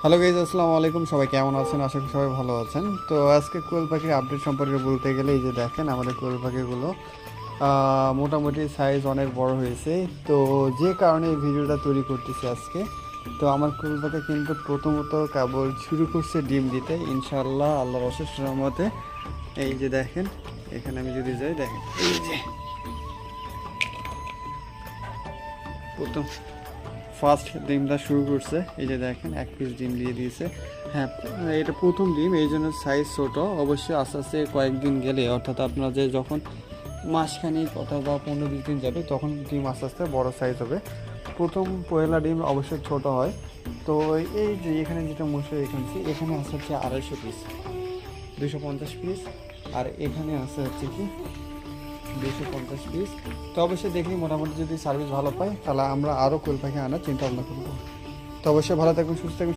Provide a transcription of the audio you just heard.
Hello guys, আসসালামু আলাইকুম। সবাই কেমন আছেন? আশা করি সবাই ভালো আছেন। তো আজকে কোয়েল পাখির আপডেট সম্পর্কে বলতে গেলে এই যে দেখেন আমাদের কোয়েল পাখিগুলো মোটামুটি সাইজ অনেক বড় হয়েছে। তো যে কারণে এই ভিডিওটা তৈরি করতেছি আজকে। তো আমার কোয়েল পাখি কিন্তু প্রথমত কেবল শুরু করছে ডিম দিতে, ইনশাআল্লাহ আল্লাহর অশেষ রহমতে। এই যে দেখেন, এখানে আমি যদি যাই দেখেন, এই যে প্রথম ফার্স্ট ডিমটা শুরু করছে। এই যে দেখেন, এক পিস ডিম দিয়ে দিয়েছে। হ্যাঁ, এটা প্রথম ডিম, এই জন্য সাইজ ছোটো। অবশ্যই আস্তে আস্তে কয়েকদিন গেলে, অর্থাৎ আপনার যে যখন মাসখানিক অথবা 15-20 দিন যাবে, তখন ডিম আস্তে আস্তে বড় সাইজ হবে। প্রথম পয়লা ডিম অবশ্যই ছোট হয়। তো এই যে এখানে যেটা মশলা এখানে আছে হচ্ছে 250 পিস, 250 পিস। আর এখানে আছে হচ্ছে কি 250 পিস। তো অবশ্যই দেখি, মোটামুটি যদি সার্ভিস ভালো পাই তাহলে আমরা আরও কোয়েল পাখি আনার চিন্তা ভাবনা করবো। তো অবশ্যই ভালো থাকবেন, সুস্থ থাকবেন।